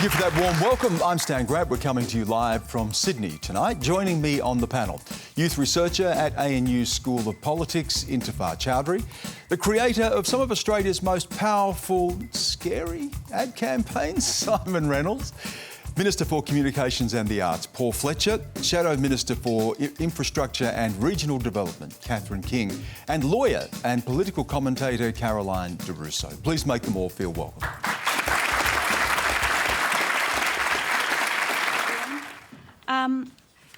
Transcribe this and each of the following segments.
you for that warm welcome. I'm Stan Grab. We're coming to you live from Sydney tonight. Joining me on the panel, youth researcher at ANU's School of Politics, Intifar Chowdhury, the creator of some of Australia's most powerful, scary ad campaigns, Siimon Reynolds, Minister for Communications and the Arts, Paul Fletcher, Shadow Minister for Infrastructure and Regional Development, Catherine King, and lawyer and political commentator, Caroline de Russo. Please make them all feel welcome.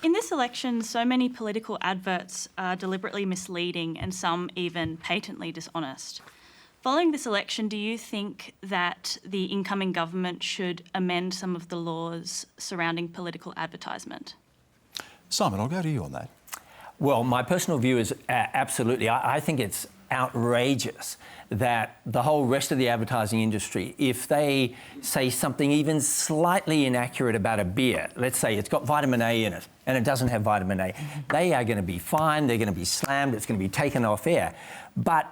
In this election, so many political adverts are deliberately misleading and some even patently dishonest. Following this election, do you think that the incoming government should amend some of the laws surrounding political advertisement? Siimon, I'll go to you on that. Well, my personal view is absolutely. I think it's outrageous that the whole rest of the advertising industry, if they say something even slightly inaccurate about a beer, let's say it's got vitamin A in it and it doesn't have vitamin A, they are going to be fined, they're going to be slammed, it's going to be taken off air. But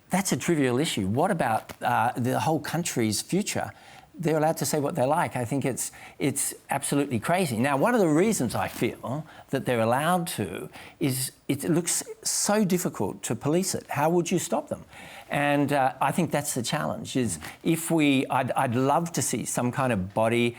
that's a trivial issue. What about the whole country's future? They're allowed to say what they like. I think it's absolutely crazy. Now, one of the reasons I feel that they're allowed to is it looks so difficult to police it. How would you stop them? And I think that's the challenge, is if I'd love to see some kind of body,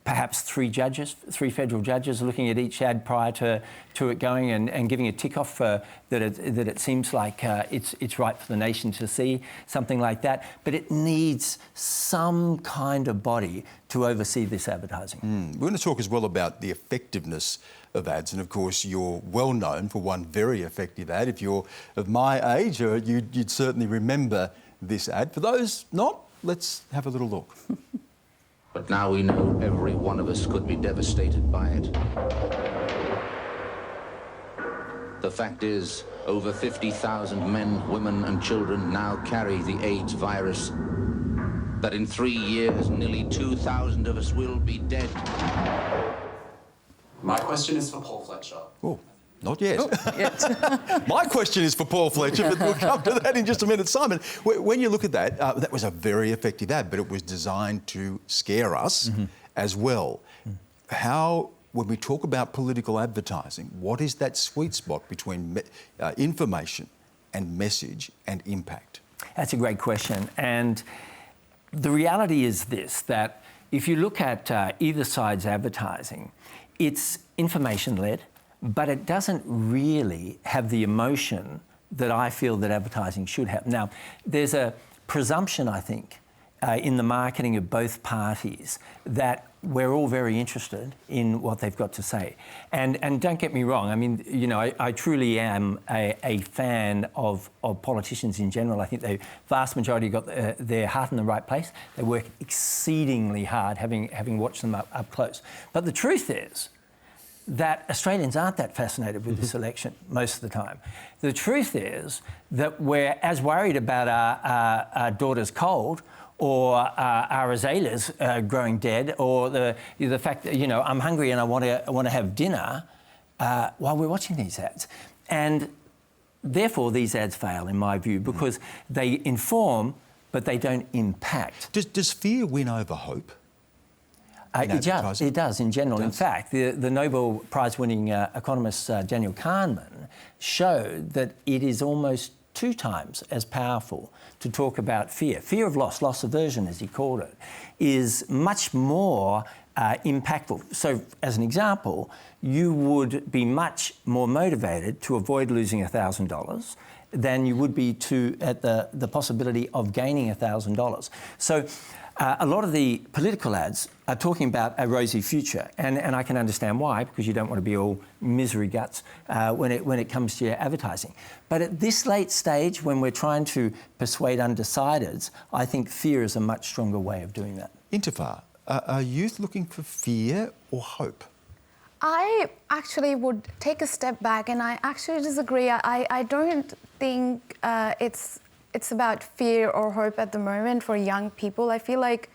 perhaps three federal judges looking at each ad prior to it going and giving a tick off that it seems like it's right for the nation to see, something like that. But it needs some kind of body to oversee this advertising. We're going to talk as well about the effectiveness of ads, and of course you're well known for one very effective ad. If you're of my age, you'd certainly remember this ad. For those not, let's have a little look. But now we know every one of us could be devastated by it. The fact is, over 50,000 men, women and children now carry the AIDS virus. That in 3 years, nearly 2,000 of us will be dead. My question is for Paul Fletcher. Oh, not yet. My question is for Paul Fletcher, but we'll come to that in just a minute. Siimon, when you look at that, that was a very effective ad, but it was designed to scare us as well. How, when we talk about political advertising, what is that sweet spot between information and message and impact? That's a great question. And the reality is this, that if you look at either side's advertising, it's information-led, but it doesn't really have the emotion that I feel that advertising should have. Now, there's a presumption, I think, in the marketing of both parties that we're all very interested in what they've got to say. And don't get me wrong, I mean, you know, I truly am a fan of politicians in general. I think the vast majority got their heart in the right place. They work exceedingly hard, having watched them up close. But the truth is that Australians aren't that fascinated with this election most of the time. The truth is that we're as worried about our daughter's cold or our azaleas growing dead, or the fact that, you know, I'm hungry and I want to have dinner while we're watching these ads. And therefore these ads fail, in my view, because they inform but they don't impact. Does fear win over hope? It does in general. In fact, the Nobel Prize-winning economist Daniel Kahneman showed that it is almost 2 times as powerful to talk about fear. Fear of loss aversion, as he called it, is much more impactful. So, as an example, you would be much more motivated to avoid losing $1,000 than you would be at the possibility of gaining $1,000. So, a lot of the political ads are talking about a rosy future, and I can understand why, because you don't want to be all misery guts when it comes to your advertising. But at this late stage, when we're trying to persuade undecideds, I think fear is a much stronger way of doing that. Intifar, are youth looking for fear or hope? I actually would take a step back, and I actually disagree. I don't think it's about fear or hope at the moment for young people. I feel like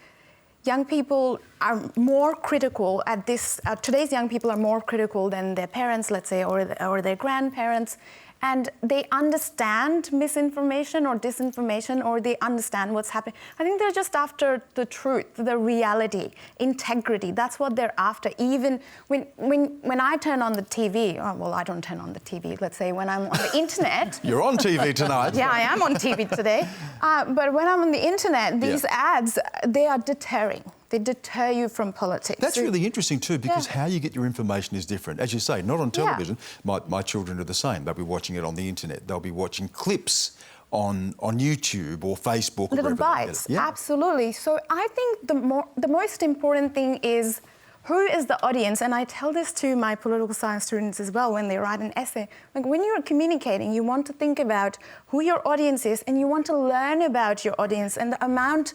young people are more critical at this. Today's young people are more critical than their parents, let's say, or their grandparents. and they understand misinformation or disinformation, or they understand what's happening. I think they're just after the truth, the reality, integrity. That's what they're after. Even when I turn on the TV, I don't turn on the TV, let's say when I'm on the internet. You're on TV tonight. Yeah, I am on TV today. But when I'm on the internet, these ads, they are deterring. They deter you from politics. That's really interesting too, because how you get your information is different. As you say, not on television. My children are the same. They'll be watching it on the internet. They'll be watching clips on YouTube or Facebook. Little or bites, absolutely. So I think the most important thing is who is the audience? And I tell this to my political science students as well when they write an essay. Like, when you're communicating, you want to think about who your audience is, and you want to learn about your audience and the amount,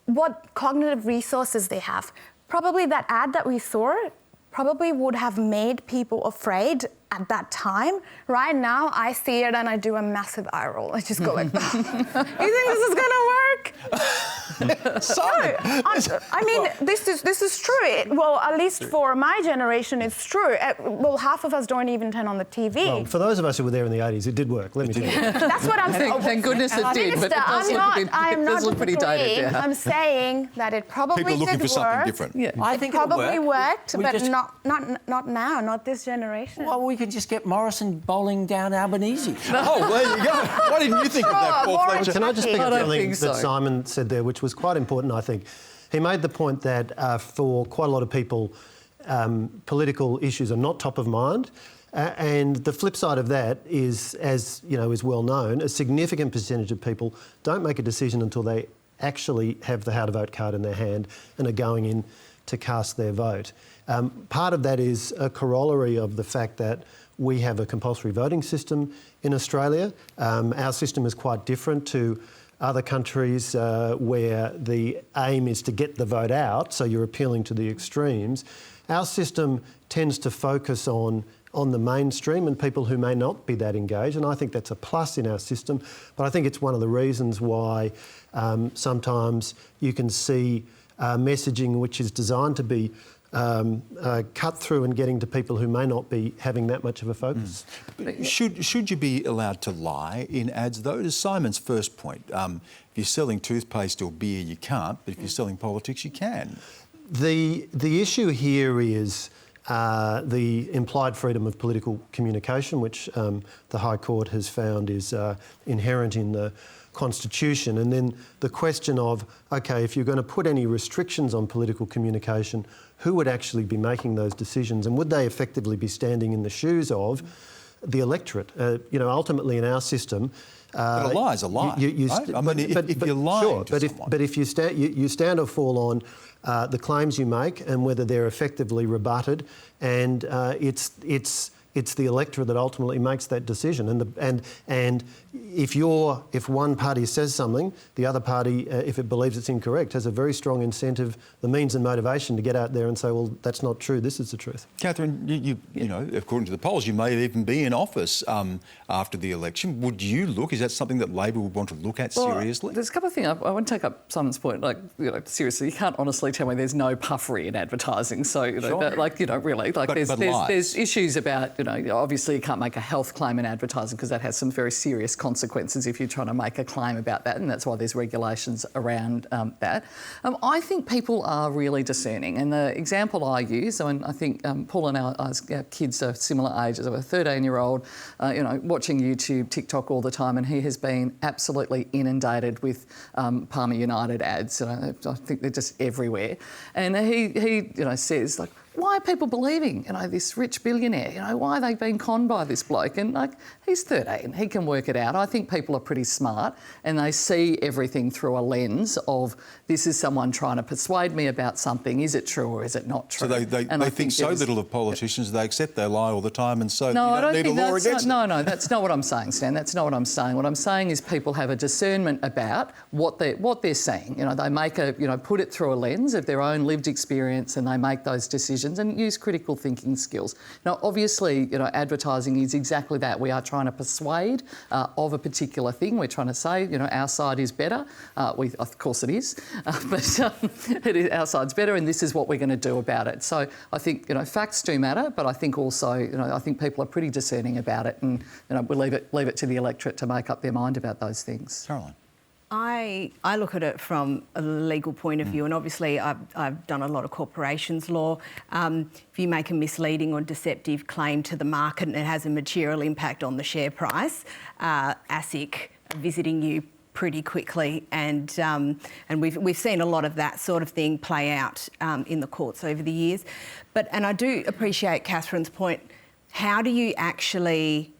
what cognitive resources they have. Probably that ad that we saw probably would have made people afraid at that time. Right now, I see it and I do a massive eye roll. I just go like, you think this is gonna work? This is true. Well, at least for my generation, it's true. Well, half of us don't even turn on the TV. Well, for those of us who were there in the 80s, it did work, let me tell you. That's what I'm saying. Thank goodness it did, but it does look pretty dated. Yeah. I'm saying that it probably People looking did for work. something different. Yeah, I think probably worked, but just... not now, not this generation. Well, we could just get Morrison bowling down Albanese. Oh, there you go. Why didn't you think of that, Paul Fletcher? Can I just pick up something so. that Siimon said there, which was quite important, I think. He made the point that for quite a lot of people, political issues are not top of mind. And the flip side of that is, as you know, is well known, a significant percentage of people don't make a decision until they actually have the how to vote card in their hand and are going in to cast their vote. Part of that is a corollary of the fact that we have a compulsory voting system in Australia. Our system is quite different to other countries where the aim is to get the vote out, so you're appealing to the extremes. Our system tends to focus on the mainstream and people who may not be that engaged, and I think that's a plus in our system, but I think it's one of the reasons why sometimes you can see messaging which is designed to be cut through and getting to people who may not be having that much of a focus. Should you be allowed to lie in ads, though? To Simon's first point, if you're selling toothpaste or beer, you can't, but if you're selling politics, you can. The issue here is the implied freedom of political communication, which the High Court has found is inherent in the Constitution. And then the question of, OK, if you're going to put any restrictions on political communication, who would actually be making those decisions, and would they effectively be standing in the shoes of the electorate? Ultimately in our system... but a lie is a lie, right? I mean, if you're lying to someone... But if you stand or fall on the claims you make and whether they're effectively rebutted, and it's the electorate that ultimately makes that decision. And if one party says something, the other party, if it believes it's incorrect, has a very strong incentive, the means and motivation to get out there and say, well, that's not true, this is the truth. Catherine, you know, according to the polls, you may even be in office after the election. Would you look? Is that something that Labor would want to look at seriously? There's a couple of things. I want to take up Simon's point. Seriously, you can't honestly tell me there's no puffery in advertising. So, really, there's issues about, obviously you can't make a health claim in advertising because that has some very serious consequences if you're trying to make a claim about that, and that's why there's regulations around that. I think people are really discerning, and the example I use, and I think Paul and our kids are similar ages. I have a 13-year-old, watching YouTube, TikTok all the time, and he has been absolutely inundated with Palmer United ads. I think they're just everywhere, and he says, like, why are people believing, this rich billionaire? Why are they being conned by this bloke? And, he's 13, he can work it out. I think people are pretty smart and they see everything through a lens of, this is someone trying to persuade me about something. Is it true or is it not true? So they think so little of politicians, they accept they lie all the time, and so no, you don't need a law against them. No, that's not what I'm saying, Stan. That's not what I'm saying. What I'm saying is people have a discernment about what they're seeing. They make put it through a lens of their own lived experience, and they make those decisions. and use critical thinking skills. Now, obviously, advertising is exactly that. We are trying to persuade of a particular thing. We're trying to say, our side is better. Of course it is, but our side's better, and this is what we're going to do about it. So I think, facts do matter, but I think also, I think people are pretty discerning about it, and we'll leave it to the electorate to make up their mind about those things. Caroline. I look at it from a legal point of view, and obviously I've done a lot of corporations law. If you make a misleading or deceptive claim to the market and it has a material impact on the share price, ASIC are visiting you pretty quickly, and we've seen a lot of that sort of thing play out in the courts over the years. And I do appreciate Catherine's point. How do you actually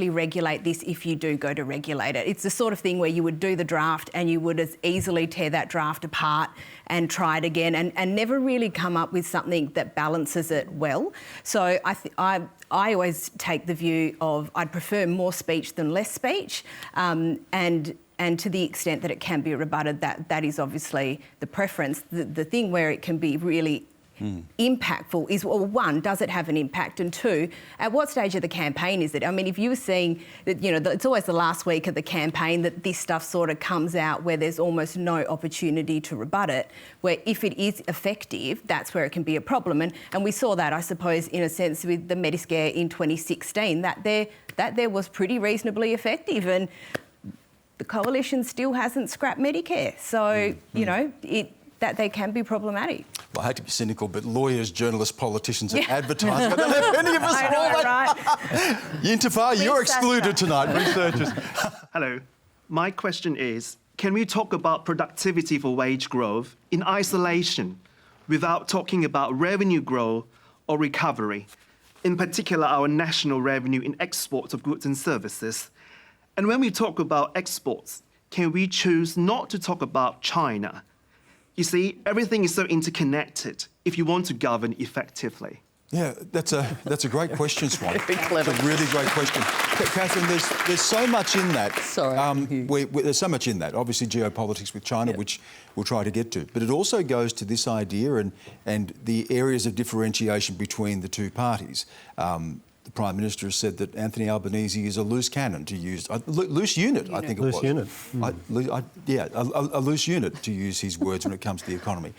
regulate this if you do go to regulate it? It's the sort of thing where you would do the draft and you would as easily tear that draft apart and try it again and never really come up with something that balances it well. So I always take the view of I'd prefer more speech than less speech, and to the extent that it can be rebutted, that is obviously the preference. The thing where it can be really impactful is, well, one, does it have an impact? And two, at what stage of the campaign is it? I mean, if you were seeing that, it's always the last week of the campaign that this stuff sort of comes out where there's almost no opportunity to rebut it, where if it is effective, that's where it can be a problem. And we saw that, I suppose, in a sense with the Mediscare in 2016, that there was pretty reasonably effective. And the coalition still hasn't scrapped Medicare. So, that they can be problematic. Well, I hate to be cynical, but lawyers, journalists, politicians and advertisers, I don't have any of us all right? Intifar, you're excluded tonight, researchers. Hello. My question is, can we talk about productivity for wage growth in isolation without talking about revenue growth or recovery, in particular our national revenue in exports of goods and services? And when we talk about exports, can we choose not to talk about China? You see, everything is so interconnected if you want to govern effectively. Yeah, that's a great question, Swan. Very clever. It's a really great question. Catherine, there's so much in that. Sorry. There's so much in that. Obviously, geopolitics with China, which we'll try to get to. But it also goes to this idea and the areas of differentiation between the two parties. The Prime Minister has said that Anthony Albanese is a loose cannon, to use loose unit. I think it was. Loose unit. A loose unit, to use his words when it comes to the economy.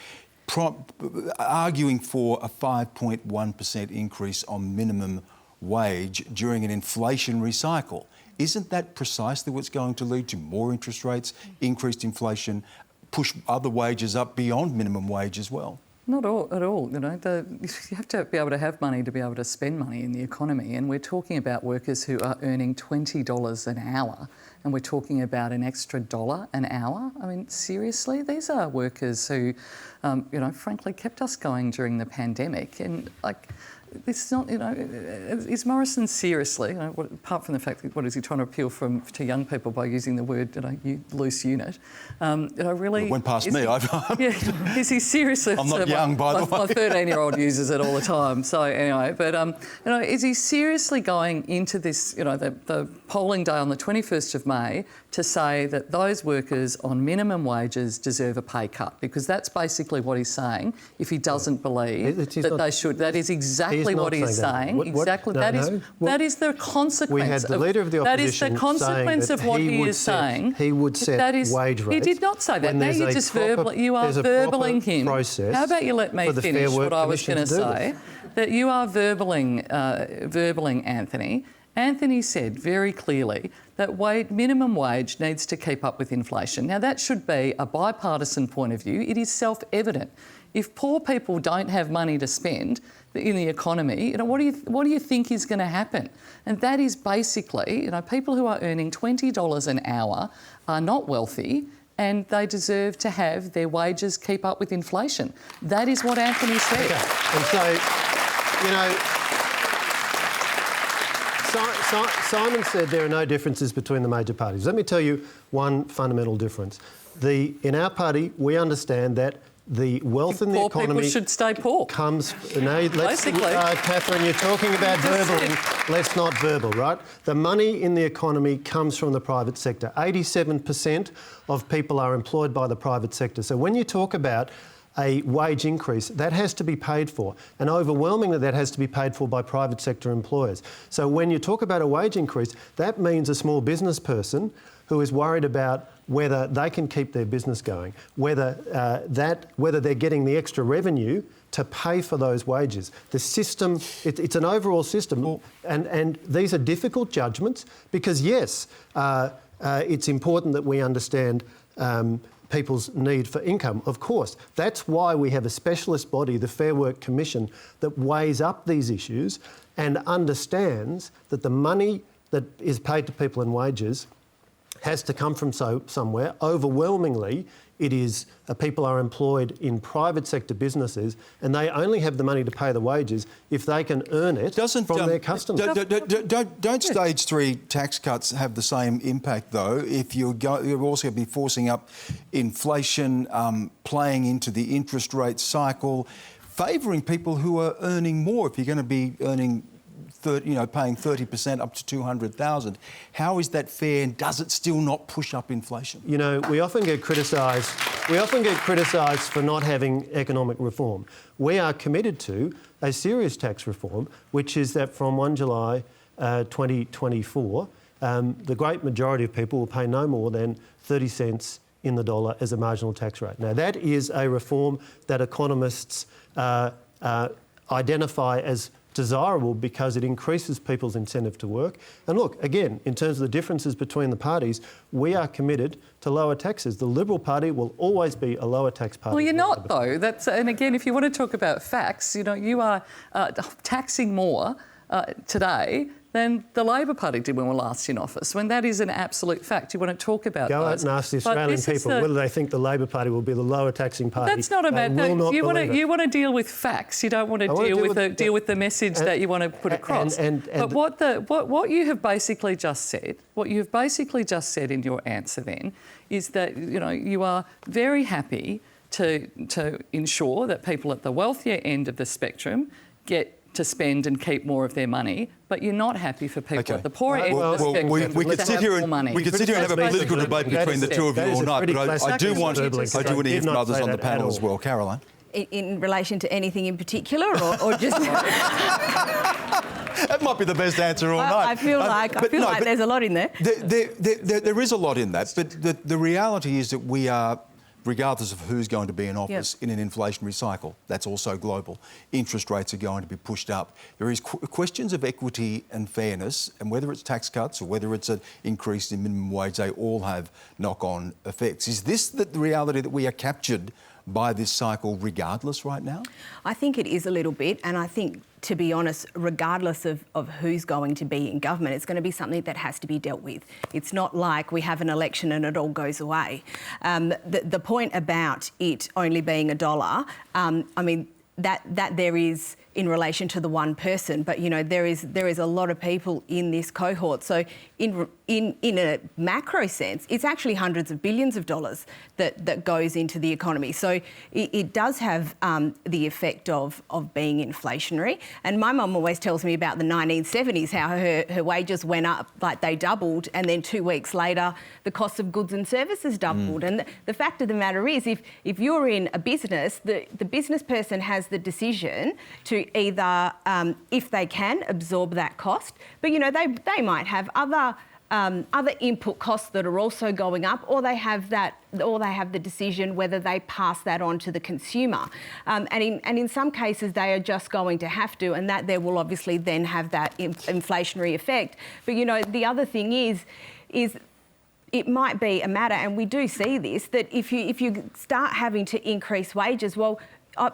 Arguing for a 5.1% increase on minimum wage during an inflationary cycle. Isn't that precisely what's going to lead to more interest rates, increased inflation, push other wages up beyond minimum wage as well? Not at all. You have to be able to have money to be able to spend money in the economy. And we're talking about workers who are earning $20 an hour, and we're talking about an extra $1 an hour. I mean, seriously, these are workers who, frankly, kept us going during the pandemic. And it's not, is Morrison seriously, apart from the fact that what is he trying to appeal to young people by using the word, loose unit? Really, it went past me. Is he seriously? I'm not young, by the way. My 13-year-old uses it all the time. So anyway, but is he seriously going into this? The polling day on the 21st of May to say that those workers on minimum wages deserve a pay cut, because that's basically what he's saying. If he doesn't believe that they should, that is exactly what he's saying. Exactly. That is the consequence. We had the leader of the opposition. That is the consequence of what he is saying. He would set wage rates. He did not say that. Now you just you are verbling him. How about you let me finish what I was going to say? That you are verbling Anthony. Anthony said very clearly that minimum wage needs to keep up with inflation. Now, that should be a bipartisan point of view. It is self-evident. If poor people don't have money to spend in the economy, what do you think is going to happen? And that is basically, people who are earning $20 an hour are not wealthy, and they deserve to have their wages keep up with inflation. That is what Anthony said. Okay. And so, Siimon said there are no differences between the major parties. Let me tell you one fundamental difference. In our party, we understand that the wealth in the economy... Poor people should stay poor. Basically. Catherine, you're talking about verbal. Let's not verbal, right? The money in the economy comes from the private sector. 87% of people are employed by the private sector. So when you talk about a wage increase, that has to be paid for. And overwhelmingly, that has to be paid for by private sector employers. So when you talk about a wage increase, that means a small business person who is worried about whether they can keep their business going, whether they're getting the extra revenue to pay for those wages. The system, it's an overall system, and these are difficult judgments because, yes, it's important that we understand people's need for income, of course. That's why we have a specialist body, the Fair Work Commission, that weighs up these issues and understands that the money that is paid to people in wages has to come from somewhere. Overwhelmingly, it is people are employed in private sector businesses, and they only have the money to pay the wages if they can earn it from their customers. Don't stage 3 tax cuts have the same impact, though, if you're also going to be forcing up inflation, playing into the interest rate cycle, favouring people who are earning more if you're going to be earning paying 30% up to $200,000. How is that fair, and does it still not push up inflation? You know, we often get criticised for not having economic reform. We are committed to a serious tax reform, which is that from 1 July 2024, the great majority of people will pay no more than 30 cents in the dollar as a marginal tax rate. Now, that is a reform that economists identify as desirable because it increases people's incentive to work. And look, again, in terms of the differences between the parties, we are committed to lower taxes. The Liberal Party will always be a lower tax party. Well, you're not, though. And again, if you want to talk about facts, you are taxing more today than the Labor Party did when we were last in office, when that is an absolute fact. You want to talk about Go out and ask the Australian people whether they think the Labor Party will be the lower taxing party. That's not about that. You want to deal with facts. You don't want to deal with the message that you want to put across. But what you have basically just said, in your answer then, is that you are very happy to ensure that people at the wealthier end of the spectrum get to spend and keep more of their money, but you're not happy for people at the poorer end of the spectrum we could sit here and have a political debate between the two of you all night, but I do want to hear from others on the panel as well. Caroline? In relation to anything in particular, or just... That might be the best answer all night. I feel like there's a lot in there. There is a lot in that, but the reality is that we are, regardless of who's going to be in office, in an inflationary cycle. That's also global. Interest rates are going to be pushed up. There is questions of equity and fairness, and whether it's tax cuts or whether it's an increase in minimum wage, they all have knock-on effects. Is this the reality that we are captured by this cycle regardless right now? I think it is a little bit, and I think, to be honest, regardless of who's going to be in government, it's going to be something that has to be dealt with. It's not like we have an election and it all goes away. The point about it only being $1, I mean, that there is in relation to the one person, but there is a lot of people in this cohort. So in a macro sense, it's actually hundreds of billions of dollars that goes into the economy. So it does have the effect of being inflationary. And my mum always tells me about the 1970s, how her wages went up, like they doubled, and then 2 weeks later the cost of goods and services doubled. And the fact of the matter is, if you're in a business, the business person has the decision to either, if they can, absorb that cost, but they might have other input costs that are also going up, or they have the decision whether they pass that on to the consumer. And in some cases they are just going to have to, and that there will obviously then have that inflationary effect. But the other thing is it might be a matter, and we do see this, that if you start having to increase wages, I'd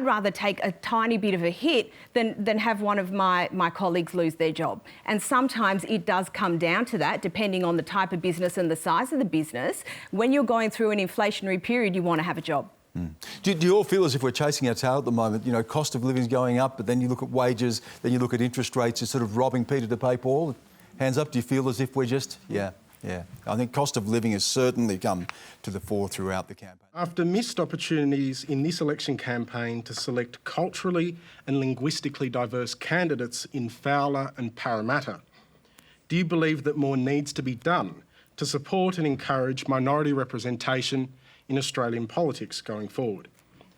rather take a tiny bit of a hit than have one of my colleagues lose their job. And sometimes it does come down to that, depending on the type of business and the size of the business. When you're going through an inflationary period, you want to have a job. Do you all feel as if we're chasing our tail at the moment? Cost of living is going up, but then you look at wages, then you look at interest rates, it's sort of robbing Peter to pay Paul. Hands up, do you feel as if we're just... Yeah. I think cost of living has certainly come to the fore throughout the campaign. After missed opportunities in this election campaign to select culturally and linguistically diverse candidates in Fowler and Parramatta, do you believe that more needs to be done to support and encourage minority representation in Australian politics going forward?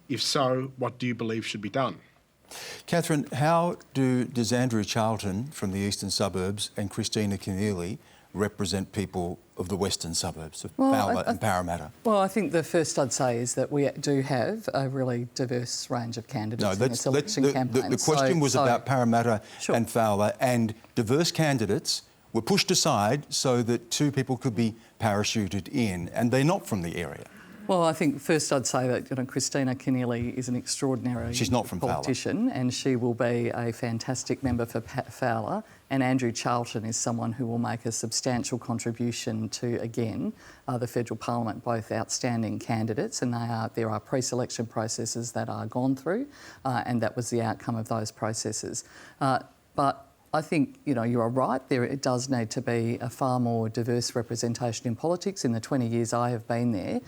If so, what do you believe should be done? Catherine, how does Andrew Charlton from the eastern suburbs and Christina Keneally represent people of the western suburbs of Fowler and Parramatta? Well, I think the first I'd say is that we do have a really diverse range of candidates in this election campaign. The question was about Parramatta and Fowler, and diverse candidates were pushed aside so that two people could be parachuted in, and they're not from the area. Well, I think first I'd say that Christina Keneally is an extraordinary politician, and she will be a fantastic member for Fowler. And Andrew Charlton is someone who will make a substantial contribution to, again, the federal parliament. Both outstanding candidates, and there are pre-selection processes that are gone through, and that was the outcome of those processes. But I think, you are right, it does need to be a far more diverse representation in politics. In the 20 years I have been there,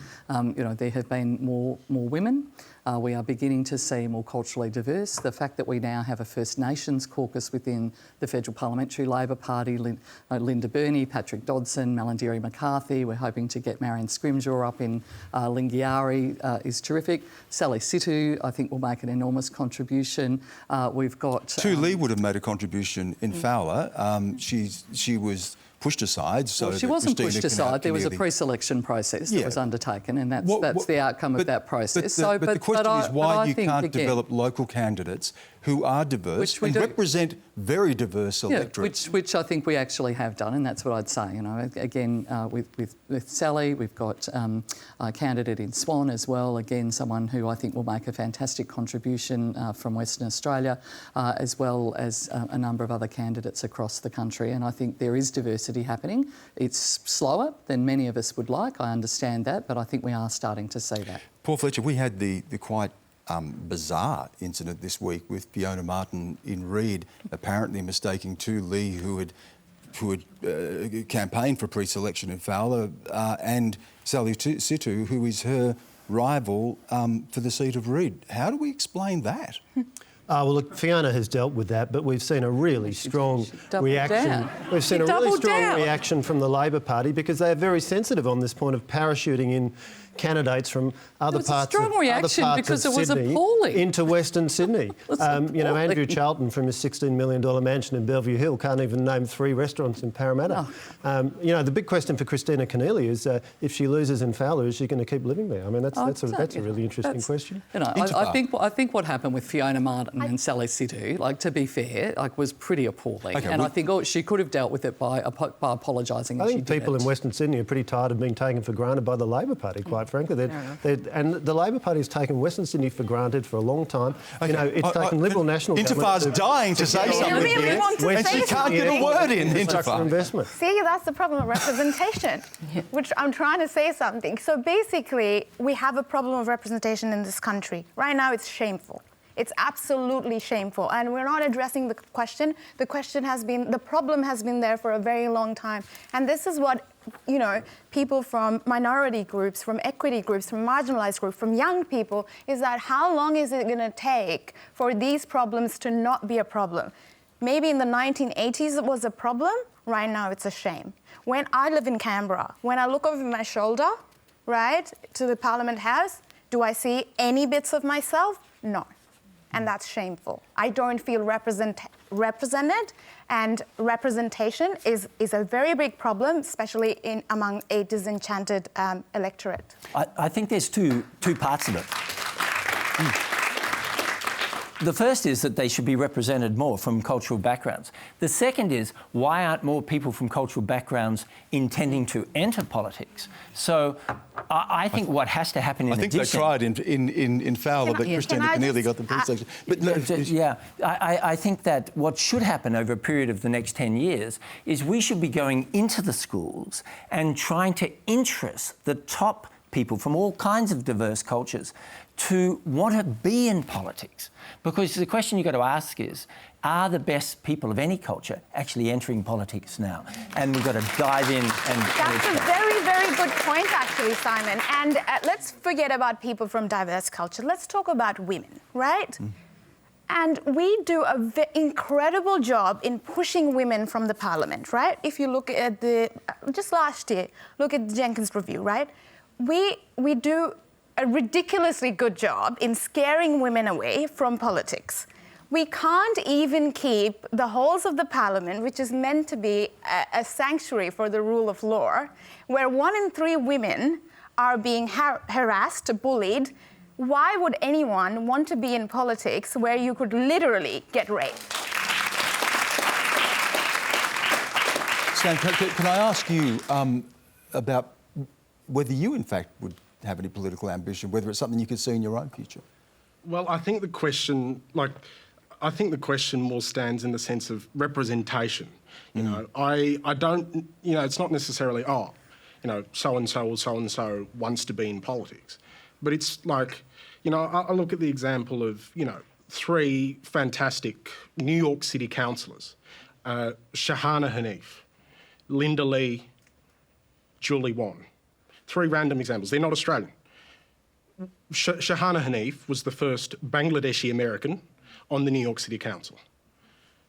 there have been more women. We are beginning to see more culturally diverse. The fact that we now have a First Nations caucus within the Federal Parliamentary Labor Party, Linda Burney, Patrick Dodson, Malandiri McCarthy, we're hoping to get Marion Scrimgeour up in Lingiari, is terrific. Sally Situ, I think, will make an enormous contribution. We've got... Tu Lee would have made a contribution in Fowler. She was pushed aside. So she wasn't pushed aside. There was a pre-selection process that was undertaken, and that's the outcome of that process. But the question is why you can't develop local candidates who are diverse and represent very diverse electorates. Which I think we actually have done, and that's what I'd say. Again, with Sally, we've got a candidate in Swan as well. Again, someone who I think will make a fantastic contribution from Western Australia, as well as a number of other candidates across the country. And I think there is diversity happening. It's slower than many of us would like. I understand that, but I think we are starting to see that. Paul Fletcher, we had the quite bizarre incident this week with Fiona Martin in Reid, apparently mistaking Tu Lee, who had campaigned for pre-selection in Fowler, and Sally Situ, who is her rival for the seat of Reid. How do we explain that? Well, look, Fiona has dealt with that, but we've seen a really strong reaction. We've seen a really strong reaction from the Labor Party because they are very sensitive on this point of parachuting in candidates from other parts of Sydney into Western Sydney. Andrew Charlton from his $16 million mansion in Bellevue Hill can't even name 3 restaurants in Parramatta. The big question for Christina Keneally is if she loses in Fowler, is she going to keep living there? I mean, that's a really interesting question. I think what happened with Fiona Martin and Sally Situ, to be fair, was pretty appalling. I think she could have dealt with it by apologising. I think people in Western Sydney are pretty tired of being taken for granted by the Labor Party, quite frankly. And the Labor Party has taken Western Sydney for granted for a long time. It's taken Liberal National Intifar's dying to say something here, and she can't get a word in. Intifar investment. See, that's the problem of representation, which I'm trying to say something. So basically, we have a problem of representation in this country. Right now, it's shameful. It's absolutely shameful, and we're not addressing the question. The problem has been there for a very long time, and this is what people from minority groups, from equity groups, from marginalised groups, from young people, is that how long is it going to take for these problems to not be a problem? Maybe in the 1980s it was a problem. Right now it's a shame. When I live in Canberra, when I look over my shoulder, right, to the Parliament House, do I see any bits of myself? No. And that's shameful. I don't feel represented, and representation is a very big problem, especially among a disenchanted electorate. I think there's two parts of it. The first is that they should be represented more from cultural backgrounds. The second is, why aren't more people from cultural backgrounds intending to enter politics? So I think what has to happen in addition... I think they tried in Fowler, but Christina Keneally got the pre-selection. I think that what should happen over a period of the next 10 years is we should be going into the schools and trying to interest the top people from all kinds of diverse cultures to want to be in politics. Because the question you've got to ask is, are the best people of any culture actually entering politics now? And we've got to dive in and... That's a very, very good point, actually, Siimon. And let's forget about people from diverse culture. Let's talk about women, right? And we do an incredible job in pushing women from the parliament, right? If you look at just last year, look at the Jenkins Review, right? we do a ridiculously good job in scaring women away from politics. We can't even keep the halls of the parliament, which is meant to be a sanctuary for the rule of law, where 1 in 3 women are being harassed, bullied. Why would anyone want to be in politics where you could literally get raped? Stan, can I ask you about whether you, in fact, would have any political ambition, whether it's something you could see in your own future? Well, I think the question more stands in the sense of representation. You know, I don't, you know, it's not necessarily, so-and-so or so-and-so wants to be in politics. But it's like, you know, I look at the example of, 3 fantastic New York City councillors, Shahana Hanif, Linda Lee, Julie Wan. 3 random examples. They're not Australian. Shahana Hanif was the first Bangladeshi American on the New York City Council.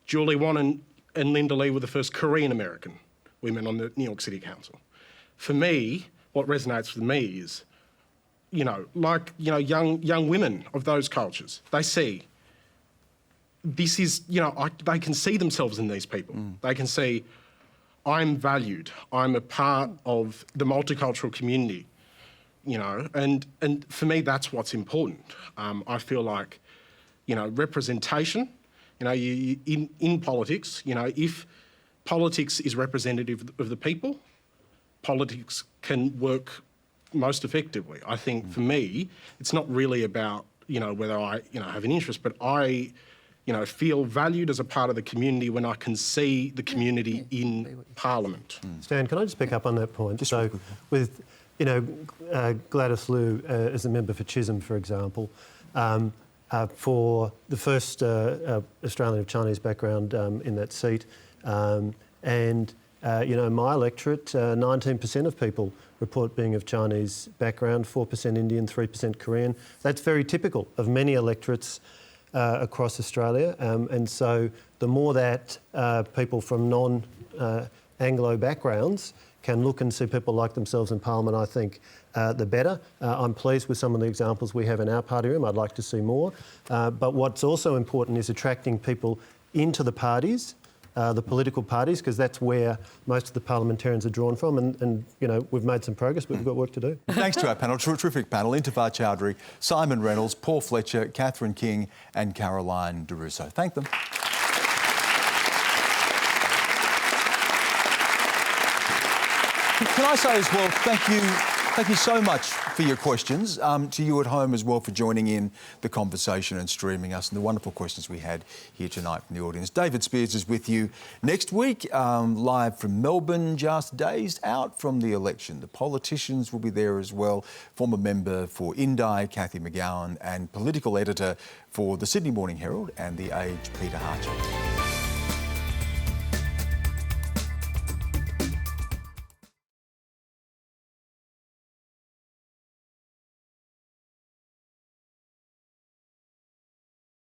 Julie Wan and Linda Lee were the first Korean American women on the New York City Council. For me, what resonates with me is, young women of those cultures, they see this is, they can see themselves in these people. They can see, I'm valued, I'm a part of the multicultural community, and for me, that's what's important. I feel like, representation, in politics, if politics is representative of the people, politics can work most effectively. I think for me, it's not really about, whether I, have an interest, but I, feel valued as a part of the community when I can see the community in Parliament. Stan, can I just pick up on that point? So with, Gladys Liu as a member for Chisholm, for example, for the first Australian of Chinese background in that seat, my electorate, 19% of people report being of Chinese background, 4% Indian, 3% Korean. That's very typical of many electorates across Australia. And so the more that people from non-Anglo backgrounds can look and see people like themselves in Parliament, I think the better. I'm pleased with some of the examples we have in our party room. I'd like to see more. But what's also important is attracting people into the parties, the political parties, because that's where most of the parliamentarians are drawn from. And we've made some progress, but we've got work to do. Thanks to our panel, terrific panel, Intifar Chowdhury, Siimon Reynolds, Paul Fletcher, Catherine King and Caroline de Russo. Thank them. Can I say as well, thank you so much for your questions. To you at home as well for joining in the conversation and streaming us and the wonderful questions we had here tonight from the audience. David Spears is with you next week, live from Melbourne, just days out from the election. The politicians will be there as well. Former member for Indi, Cathy McGowan, and political editor for the Sydney Morning Herald and The Age, Peter Harcher.